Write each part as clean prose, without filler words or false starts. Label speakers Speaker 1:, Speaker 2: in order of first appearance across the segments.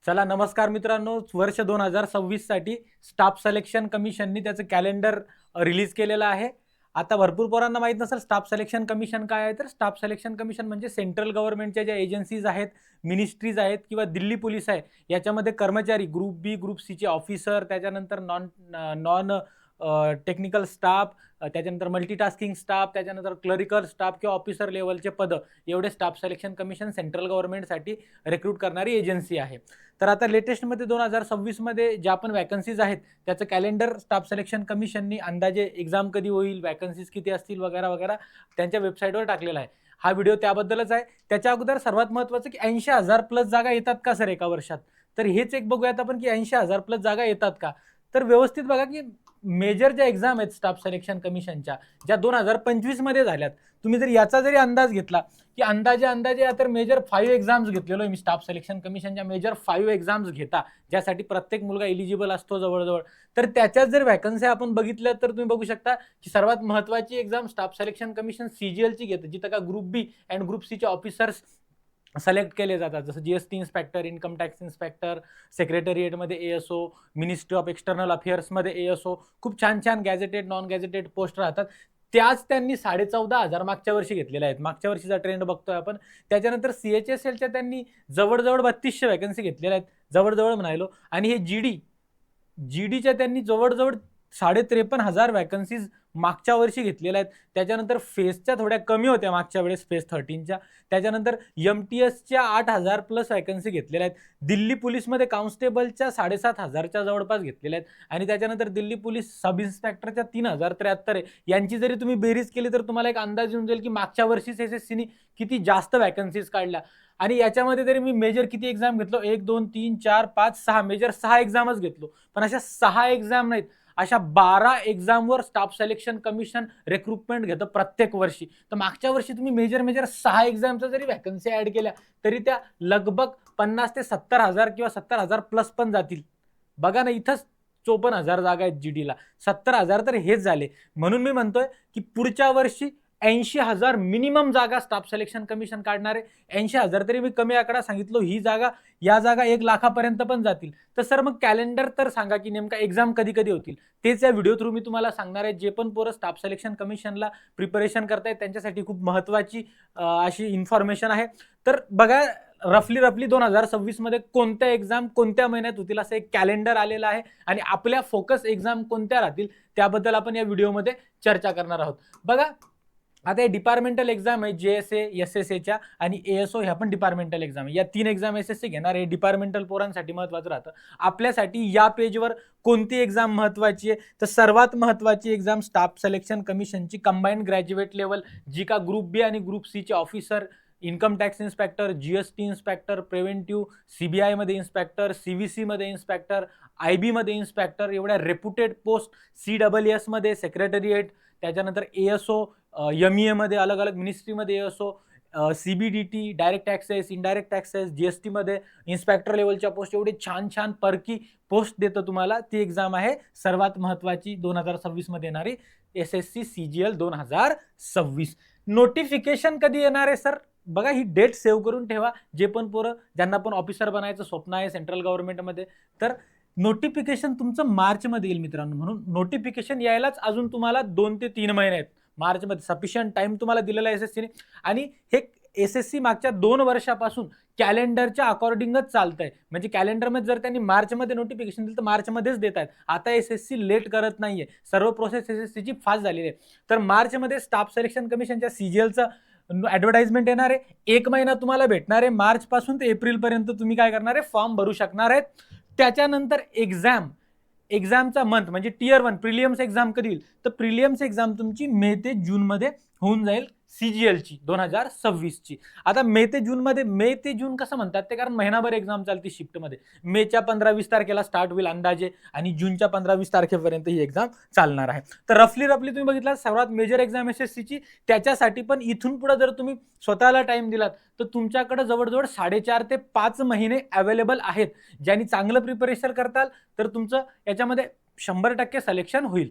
Speaker 1: चला नमस्कार मित्रांनो, वर्ष 2026 साठी स्टाफ सिलेक्शन कमिशननी त्याचं कॅलेंडर रिलीज केलेलं आहे. आता भरपूर पोरांना माहित नसेल स्टाफ सिलेक्शन कमिशन काय आहे. तर स्टाफ सिलेक्शन कमिशन म्हणजे सेंट्रल गव्हर्नमेंटच्या ज्या एजन्सीज आहेत, मिनिस्ट्रीज आहेत किंवा दिल्ली पोलीस आहे, याच्यामध्ये कर्मचारी ग्रुप बी ग्रुप सी चे ऑफिसर, त्याच्यानंतर नॉन नॉन टेक्निकल स्टाफ, त्याच्यानंतर मल्टीटास्किंग स्टाफ, त्याच्यानंतर क्लरिकल स्टाफ किंवा ऑफिसर लेवलचे पद, एवढे स्टाफ सिलेक्शन कमिशन सेंट्रल गव्हर्नमेंटसाठी रिक्रूट करणारी एजन्सी आहे. तर आता लेटेस्टमध्ये 2026 मध्ये ज्या पण वॅकन्सीज आहेत त्याचं कॅलेंडर स्टाफ सिलेक्शन कमिशननी अंदाजे एक्झाम कधी होईल, वॅकन्सीज किती असतील वगैरे वगैरे त्यांच्या वेबसाईटवर टाकलेला आहे. हा व्हिडिओ त्याबद्दलच आहे. त्याच्या अगोदर सर्वात महत्त्वाचं की 80,000 प्लस जागा येतात का सर एका वर्षात? तर हेच एक बघूयात आपण की 80,000 प्लस जागा येतात का? तर व्यवस्थित बघा की मेजर ज्या एक्झाम आहेत स्टाफ सिलेक्शन कमिशनच्या, ज्या 2025 मध्ये झाल्यात, तुम्ही जर याचा जरी अंदाज घेतला की अंदाजे आता मेजर 5 एक्झाम्स घेतलेलो आहे मी स्टाफ सिलेक्शन कमिशनच्या मेजर 5 एक्झाम्स घेता, ज्यासाठी प्रत्येक मुलगा एलिजिबल असतो जवळजवळ. तर त्याच्यात जर वॅकन्सी आपण बघितल्या तर तुम्ही बघू शकता की सर्वात महत्त्वाची एक्झाम स्टाफ सिलेक्शन कमिशन सीजीएलची घेतं, जिथं का ग्रुप बी अँड ग्रुप सीचे ऑफिसर्स सिलेक्ट केले जातात. जसं GST inspector, income tax inspector, सेक्रेटरिएटमध्ये एएसओ, मिनिस्ट्री ऑफ एक्सटर्नल अफेअर्समध्ये एएसओ, खूप छान छान गॅझेटेड नॉन गॅझेटेड पोस्ट राहतात. त्याच त्यांनी 14,500 मागच्या वर्षी घेतलेल्या आहेत. मागच्या वर्षीचा ट्रेंड बघतोय आपण. त्याच्यानंतर सीएचएसएलच्या त्यांनी जवळजवळ 3200 वॅकन्सी घेतलेल्या आहेत, जवळजवळ म्हणायलो. आणि हे जीडीच्या त्यांनी जवळजवळ 53,500 वॅकन्सीज मागच्या वर्षी घेतलेल्या आहेत. त्याच्यानंतर फेसच्या थोड्या कमी होत्या मागच्या वेळेस, फेस 13च्या. त्याच्यानंतर एमटीएसच्या 8,000 प्लस वॅकन्सी घेतलेल्या आहेत. दिल्ली पोलीसमध्ये कॉन्स्टेबलच्या 7,500च्या जवळपास घेतलेल्या आहेत. आणि त्याच्यानंतर दिल्ली पोलीस सब इन्स्पेक्टरच्या 3,073 आहे. यांची जरी तुम्ही बेरीज केली तर तुम्हाला एक अंदाज येऊन जाईल की मागच्या वर्षीच एसएससीनी किती जास्त वॅकन्सीज काढल्या. आणि याच्यामध्ये तरी मी मेजर किती एक्झाम घेतलो, 1 2 3 4 5 6 मेजर 6 एक्झामच घेतलो. पण अशा 6 एक्झाम नाहीत, अशा 12 एक्झामवर स्टाफ सिलेक्शन कमिशन रिक्रुटमेंट घेतं प्रत्येक वर्षी. तर मागच्या वर्षी तुम्ही मेजर 6 एक्झामच्या जरी वॅकन्सी ऍड केल्या तरी त्या लगभग 50 ते 70,000 किंवा 70,000 प्लस पण जातील. बघा ना, इथंच 54,000 जागा आहेत जीडीला, 70,000 तर हेच झाले. म्हणून मी म्हणतोय की पुढच्या वर्षी 80,000 मिनिमम जागा स्टाफ सिलेक्शन कमिशन काढणार आहे. 80,000 तरी मी कमी आकडा सांगितलो. या जागा 1 लाखापर्यंत पण जातील. तर सर मग कॅलेंडर तर सांगा की नेमका एक्झाम कधी कधी होतील. तेच या व्हिडिओ थ्रू मी तुम्हाला सांगणार आहे. जे पण पोरं स्टाफ सिलेक्शन कमिशनला प्रिपरेशन करतायत त्यांच्यासाठी खूप महत्त्वाची अशी इन्फॉर्मेशन आहे. तर बघा, रफली 2026 मध्ये कोणत्या एक्झाम कोणत्या महिन्यात होतील असं एक कॅलेंडर आलेलं आहे. आणि आपल्या फोकस एक्झाम कोणत्या राहतील त्याबद्दल आपण या व्हिडिओमध्ये चर्चा करणार आहोत. बघा, आता हे डिपार्टमेंटल एक्झाम आहे, जेएसए एसएसएच्या आणि एएसओ, ह्या पण डिपार्टमेंटल एक्झाम आहे. या 3 एक्झाम एसएससी घेणार. हे डिपार्टमेंटल पोरांसाठी महत्त्वाचं राहतं. आपल्यासाठी या पेजवर कोणती एक्झाम महत्त्वाची आहे, तर सर्वात महत्त्वाची एक्झाम स्टाफ सिलेक्शन कमिशनची कंबाईंड ग्रॅज्युएट लेवल, जी का ग्रुप बी आणि ग्रुप सीचे officer, income tax inspector, GST inspector, preventive, CBI मध्ये इन्स्पेक्टर, सीव्हीसी मध्ये इन्स्पेक्टर, आयबी मध्ये इन्स्पेक्टर, एवढ्या रेप्युटेड पोस्ट, सीडब्ल्यूएस मध्ये सेक्रेटरिएट, त्याच्यानंतर एएसओ, एमईए मध्ये अलग अलग मिनिस्ट्रीमध्ये ASO, CBDT, direct taxes, indirect taxes, GST मध्ये इन्स्पेक्टर लेवलच्या पोस्ट, एवढे छान छान परकी पोस्ट देतं तुम्हाला. ती एक्झाम आहे सर्वात महत्त्वाची 2026 मध्ये येणारी एसएससी सीजीएल 2026. नोटिफिकेशन कधी येणार आहे सर? बघा, ही डेट सेव्ह करून ठेवा. जे पण पोरं ज्यांना पण ऑफिसर बनायचं स्वप्न आहे सेंट्रल गव्हर्नमेंटमध्ये, तर नोटिफिकेशन तुमचं मार्चमध्ये येईल मित्रांनो. म्हणून नोटिफिकेशन यायलाच अजून तुम्हाला 2 ते 3 महिने आहेत. मार्चमध्ये सफिशियंट टाइम तुम्हाला दिलेला आहे एसएससीने. आणि हे एसएससी मागच्या 2 वर्षापासून कॅलेंडरच्या अकॉर्डिंगच चालतंय. म्हणजे कॅलेंडरमध्ये जर त्यांनी मार्चमध्ये नोटिफिकेशन दिलं तर मार्चमध्येच देत आहेत. आता एसएससी लेट करत नाहीये. सर्व प्रोसेस एसएससीची फास्ट झालेली आहे. तर मार्चमध्ये स्टाफ सिलेक्शन कमिशनच्या सीजीएलचं ऍडव्हर्टाइजमेंट येणार आहे. 1 महिना तुम्हाला भेटणार आहे. मार्च पासून ते एप्रिल पर्यंत तुम्ही काय करणार आहे, फॉर्म भरू शकणार आहेत. त्याच्यानंतर एक्झामचा मंथ म्हणजे टियर 1 प्रिलियम्स एक्झाम कधी होईल, तर प्रिलियम्स एक्झाम तुमची मे ते जून मध्ये होऊन जाईल सीजीएलची 2026ची. आता मे ते जून कसं म्हणतात ते, कारण महिनाभर एक्झाम चालते शिफ्टमध्ये. मेच्या 15-20 तारखेला स्टार्ट होईल अंदाजे आणि जूनच्या 15-20 तारखेपर्यंत ही एक्झाम चालणार आहे. तर रफली तुम्ही बघितला सर्वात मेजर एक्झाम एसएससीची. त्याच्यासाठी पण इथून पुढे जर तुम्ही स्वतःला टाइम दिलात तर तुमच्याकडे जवळजवळ 4.5 ते 5 महिने अवेलेबल आहेत. ज्यांनी चांगलं प्रिपरेशन करताल तर तुमचं याच्यामध्ये 100% सिलेक्शन होईल.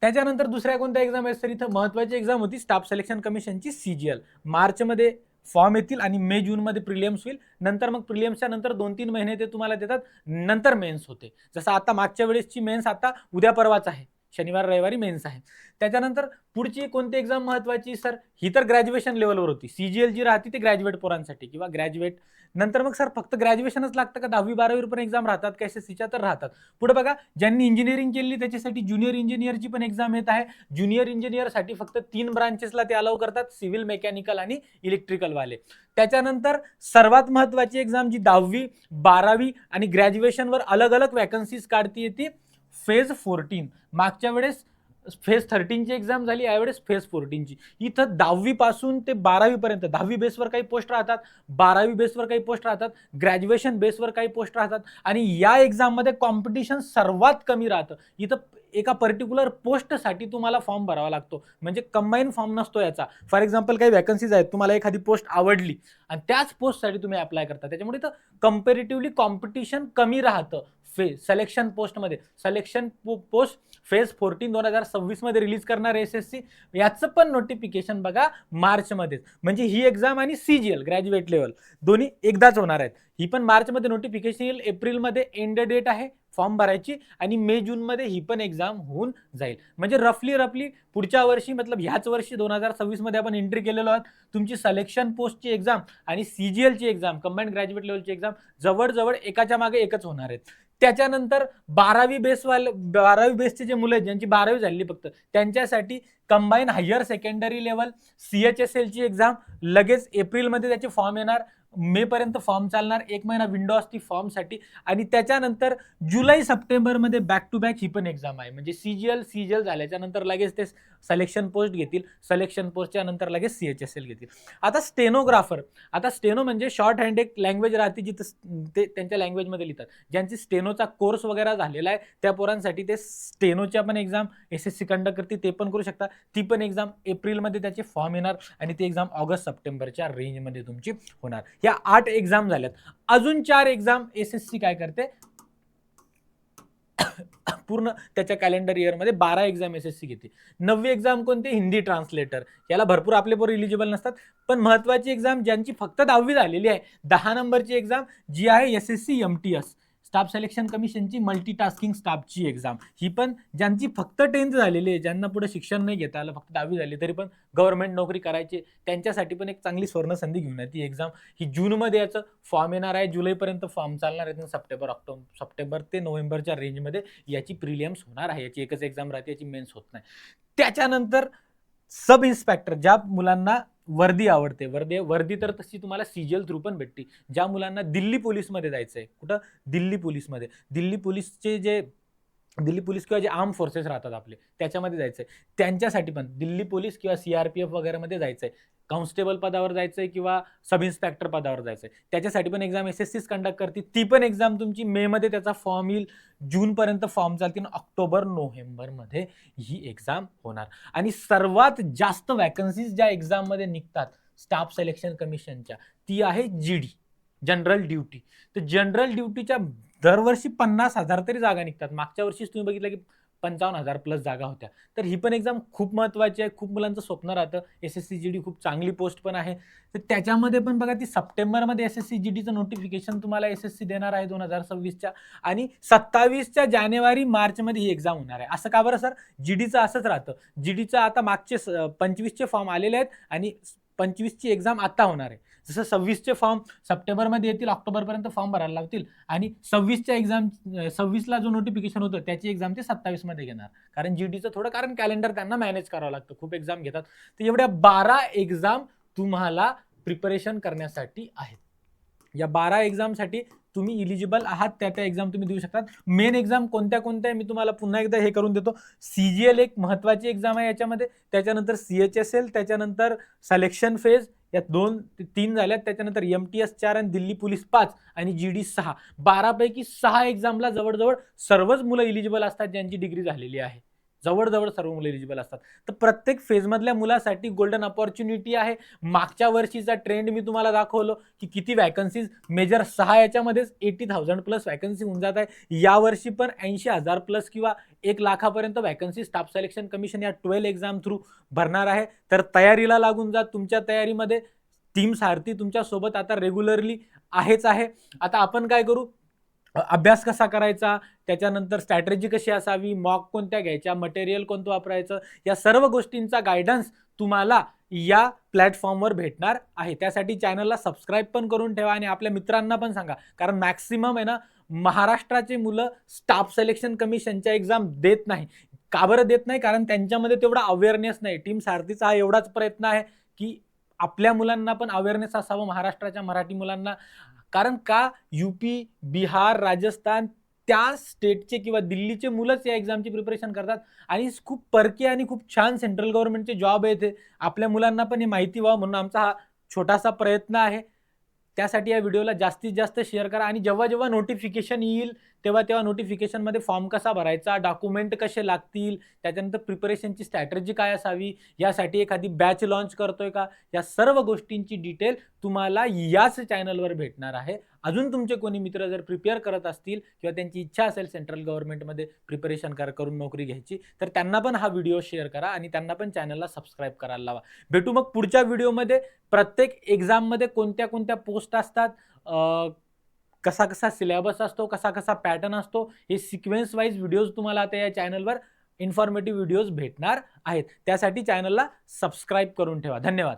Speaker 1: त्याच्यानंतर दुसऱ्या कोणत्या एक्झाम आहेत सर? इथं महत्त्वाची एक्झाम होती स्टाफ सिलेक्शन कमिशनची सीजीएल. मार्चमध्ये फॉर्म येतील आणि मे जूनमध्ये प्रिलियम्स होईल. नंतर मग प्रिलियम्सच्या नंतर 2-3 महिने ते तुम्हाला देतात, नंतर मेन्स होते. जसं आता मागच्या वेळेसची मेन्स आता उद्या परवाच आहे, शनिवार रविवारी मेन्स आहे. त्याच्यानंतर पुढची कोणती एक्झाम महत्वाची सर, ही तर ग्रॅज्युएशन लेवलवर होती. सीजीएल जी राहते ती ग्रॅज्युएट पोरांसाठी किंवा ग्रॅज्युएट. नंतर मग सर फक्त ग्रॅज्युएशनच लागतं का, 10वी-12वी पण एक्झाम राहतात का एसएससीच्या, तर राहतात. पुढे बघा, ज्यांनी इंजिनिअरिंग केली त्याच्यासाठी ज्युनियर इंजिनियरची पण एक्झाम येत आहे. ज्युनियर इंजिनियरसाठी फक्त 3 ब्रांचेसला ते अलाउ करतात, सिव्हिल, मेकॅनिकल आणि इलेक्ट्रिकल वाले. त्याच्यानंतर सर्वात महत्वाची एक्झाम जी 10वी 12वी आणि ग्रॅज्युएशनवर अलग अलग वॅकन्सीज काढती येते, फेज 14. मागच्या वेळेस फेज 13ची एक्झाम झाली, यावेळेस फेज 14ची. इथं 10वी पासून ते 12वी पर्यंत 10वी बेसवर काही पोस्ट राहतात, 12वी बेसवर काही पोस्ट राहतात, ग्रॅज्युएशन बेसवर काही पोस्ट राहतात आणि या एक्झाममध्ये कॉम्पिटिशन सर्वात कमी राहतं. इथं एका पर्टिक्युलर पोस्टसाठी तुम्हाला फॉर्म भरावा लागतो, म्हणजे कंबाईन फॉर्म नसतो याचा. फॉर एक्झाम्पल काही वॅकन्सीज आहेत, तुम्हाला एखादी पोस्ट आवडली आणि त्याच पोस्टसाठी तुम्ही अप्लाय करता, त्याच्यामुळे इथं कंपॅरेटिव्हली कॉम्पिटिशन कमी राहतं. सिलेक्शन पोस्टमध्ये सिलेक्शन पोस्ट फेज 14 2026 मध्ये रिलीज करणार एसएससी. याचं पण नोटिफिकेशन बघा मार्चमध्ये. म्हणजे ही एक्झाम आणि सीजीएल ग्रॅज्युएट लेवल दोन्ही एकदाच होणार आहेत. ही पण मार्चमध्ये नोटिफिकेशन येईल, एप्रिलमध्ये एंड डेट आहे फॉर्म भरायची आणि मे जूनमध्ये ही पण एक्झाम होऊन जाईल. म्हणजे रफली पुढच्या वर्षी, मतलब ह्याच वर्षी 2026 मध्ये आपण एंट्री केलेलो आहोत. तुमची सिलेक्शन पोस्टची एक्झाम आणि सीजीएलची एक्झाम, कंबाईंड ग्रॅज्युएट लेवलची एक्झाम जवळजवळ एकाच्या मागे एकच होणार आहेत. त्याच्यानंतर 12वी बेसचे जे मुलं आहेत, ज्यांची 12वी झाली फक्त, त्यांच्यासाठी कंबाईन हायर सेकंडरी लेवल सीएचएसएलची एक्झाम लगेच एप्रिलमध्ये त्याचे फॉर्म येणार. मे पर्यंत फॉर्म चालणार, 1 महिना विंडो असती फॉर्मसाठी. आणि त्याच्यानंतर जुलै सप्टेंबरमध्ये बॅक टू बॅक ही पण एक्झाम आहे. म्हणजे सीजीएल झाल्याच्या नंतर लगेच ते सिलेक्शन पोस्ट घेतील, सिलेक्शन पोस्टच्या नंतर लगेच सीएचएसएल घेतील. आता स्टेनोग्राफर, आता स्टेनो म्हणजे शॉर्ट हँड एक लँग्वेज राहते, जिथं ते त्यांच्या लँग्वेजमध्ये लिहितात. ज्यांची स्टेनोचा कोर्स वगैरे झालेला आहे त्या पोरांसाठी ते स्टेनोच्या पण एक्झाम एसएससी कंडक्ट करते, ते पण करू शकता. ती पण एक्झाम एप्रिलमध्ये त्याचे फॉर्म येणार आणि ती एक्झाम ऑगस्ट सप्टेंबरच्या रेंजमध्ये तुमची होणार. या 8 एक्झाम झाल्यात. अजून 4 एक्झाम एसएससी काय करते, पूर्ण त्याच्या कॅलेंडर इयरमध्ये 12 एक्झाम एसएससी घेते. 9वी एक्झाम कोणती, हिंदी ट्रान्सलेटर. याला भरपूर आपले पोरं इलिजिबल नसतात, पण महत्वाची एक्झाम ज्यांची फक्त 10वी झालेली आहे, 10 नंबरची एक्झाम जी आहे एसएससी एमटीएस, स्टाफ सिलेक्शन कमिशनची मल्टीटास्किंग स्टाफची एक्झाम. ही पण ज्यांची फक्त 10th झालेली आहे, ज्यांना पुढे शिक्षण नाही घेता आलं, फक्त 10वी झाली तरी पण गव्हर्नमेंट नोकरी करायची, त्यांच्यासाठी पण एक चांगली स्वर्ण संधी घेऊन येते ही एक्झाम. ही जूनमध्ये याचं फॉर्म येणार आहे, जुलैपर्यंत फॉर्म चालणार आहे, सप्टेंबर ते नोव्हेंबरच्या रेंजमध्ये याची प्रिलियम्स होणार आहे. याची एकच एक्झाम राहते, याची मेन्स होत नाही. त्याच्यानंतर सब इन्स्पेक्टर, ज्या मुलांना वर्दी आवडते, वर्दी तर तशी तुम्हाला सीजीएल थ्रू पण भेटते. ज्या मुलांना दिल्ली पोलीसमध्ये जायचंय, कुठं, दिल्ली पोलीसमध्ये, दिल्ली पोलीस किंवा जे आर्म फोर्सेस राहतात आपले, त्याच्यामध्ये जायचंय, त्यांच्यासाठी पण दिल्ली पोलीस किंवा सीआरपीएफ वगैरे मध्ये जायचंय, कॉन्स्टेबल पदावर जायचंय किंवा सब इन्स्पेक्टर पदावर जायचंय, त्याच्यासाठी पण एक्झाम एसएससीच कंडक्ट करते. ती पण एक्झाम तुमची मे मध्ये त्याचा फॉर्म येईल, जून पर्यंत फॉर्म चालतील, ऑक्टोबर नोव्हेंबर मध्ये ही एक्झाम होणार. आणि सर्वात जास्त वॅकन्सीज ज्या एक्झाम मध्ये निघतात स्टाफ सिलेक्शन कमिशनच्या, ती आहे जीडी, जनरल ड्युटी. तर जनरल ड्युटीच्या दरवर्षी 50,000 तरी जागा निघतात. मागच्या वर्षीच तुम्ही बघितलं की 55,000 प्लस जागा होत्या. तर ही पण एक्झाम खूप महत्वाची आहे, खूप मुलांचं स्वप्न राहतं. एसएससी जीडी खूप चांगली पोस्ट पण आहे. तर त्याच्यामध्ये पण बघा, ती सप्टेंबरमध्ये एसएससी जीडीचं नोटिफिकेशन तुम्हाला एसएससी देणार आहे 2026च्या, आणि 27च्या जानेवारी मार्चमध्ये ही एक्झाम होणार आहे. असं का बरं सर, जीडीचं असंच राहतं. जीडीचं आता मागचे 25चे फॉर्म आलेले आहेत आणि 25ची एक्झाम आता होणार आहे. जसं 26चे फॉर्म सप्टेंबरमध्ये येतील, ऑक्टोबरपर्यंत फॉर्म भरायला लावतील, आणि 26च्या एक्झाम 26ला जो नोटिफिकेशन होतं त्याची एक्झाम ते 27 मध्ये घेणार. कारण जीडीचं थोडं, कारण कॅलेंडर त्यांना मॅनेज करावं लागतं, खूप एक्झाम घेतात. तर एवढ्या 12 एक्झाम तुम्हाला प्रिपरेशन करण्यासाठी आहेत. या 12 एक्झामसाठी तुम्ही इलिजिबल आहात, त्या एक्झाम तुम्ही देऊ शकतात. मेन एक्झाम कोणत्या कोणत्या मी तुम्हाला पुन्हा एकदा हे करून देतो. सीजीएल एक महत्वाची एक्झाम आहे याच्यामध्ये, त्याच्यानंतर सीएचएसएल, त्याच्यानंतर सिलेक्शन फेज, या 2-3 झाल्यात, त्याच्यानंतर एमटीएस 4 आणि दिल्ली पोलीस 5 आणि जीडी 6. 12 पैकी 6 एक्झामला जवळजवळ सर्वच मुलं इलिजिबल असतात ज्यांची डिग्री झालेली आहे. जवळजवळ सर्व मुलं एलिजिबल असतात. तर प्रत्येक फेजमधल्या मुलासाठी गोल्डन अपॉर्च्युनिटी आहे. मागच्या वर्षीचा ट्रेंड मी तुम्हाला दाखवलो की किती वॅकन्सीज, मेजर 6 याच्यामध्येच 80,000 प्लस वॅकन्सी होऊन जात आहे. यावर्षी पण 80,000 प्लस किंवा 1 लाखापर्यंत वॅकन्सी स्टाफ सिलेक्शन कमिशन या 12 एक्झाम थ्रू भरणार आहे. तर तयारीला लागून जा. तुमच्या तयारीमध्ये टीम सारथी तुमच्या सोबत आता रेग्युलरली आहेच आहे. आता आपण काय करू, अभ्यास कसा करायचा, त्याच्यानंतर स्ट्रॅटेजी कशी असावी, मॉक कोणत्या घ्यायच्या, मटेरियल कोणतं वापरायचं, या सर्व गोष्टींचा गायडन्स तुम्हाला या प्लॅटफॉर्मवर भेटणार आहे. त्यासाठी चॅनलला सबस्क्राईब पण करून ठेवा आणि आपल्या मित्रांना पण सांगा, कारण मॅक्सिमम आहे ना महाराष्ट्राचे मुलं स्टाफ सिलेक्शन कमिशनच्या एक्झाम देत नाही. का बरं देत नाही? कारण त्यांच्यामध्ये तेवढा अवेअरनेस नाही. टीम सारथीचा हा एवढाच प्रयत्न आहे की आपल्या मुलांना पण अवेअरनेस असावं, महाराष्ट्राच्या मराठी मुलांना. कारण का यूपी, बिहार, राजस्थान त्या स्टेटचे किंवा दिल्लीचे मुलंच या एक्झामची प्रिपरेशन करतात आणि खूप परकी आणि खूप छान सेंट्रल गव्हर्नमेंटचे जॉब आहेत. आपल्या मुलांना पण ही माहिती व्हावं म्हणून आमचा हा छोटासा प्रयत्न आहे. त्यासाठी या व्हिडिओला जास्तीत जास्त शेअर करा आणि जेव्हा जेव्हा नोटिफिकेशन येईल तेव्हा नोटिफिकेशनमध्ये फॉर्म कसा भरायचा, डॉक्युमेंट कसे लागतील, त्याच्यानंतर प्रिपरेशनची स्ट्रॅटेजी काय असावी, यासाठी एखादी बॅच लॉन्च करतोय का, या सर्व गोष्टींची डिटेल तुम्हाला याच चॅनलवर भेटणार आहे. अजून तुमचे कोणी मित्र जर प्रिपेअर करत असतील किंवा त्यांची इच्छा असेल सेंट्रल गव्हर्नमेंटमध्ये प्रिपरेशन करून नोकरी घ्यायची, तर त्यांना पण हा व्हिडिओ शेअर करा आणि त्यांना पण चॅनलला सबस्क्राईब करायला लावा. भेटू मग पुढच्या व्हिडिओमध्ये. प्रत्येक एक्झाममध्ये कोणत्या कोणत्या पोस्ट असतात, कसा कसा सिलेबस असतो, कसा कसा पॅटर्न असतो, हे सिक्वेन्स वाईज व्हिडिओज तुम्हाला आता या चॅनलवर इन्फॉर्मेटिव्ह व्हिडिओज भेटणार आहेत. त्यासाठी चॅनलला सबस्क्राईब करून ठेवा. धन्यवाद.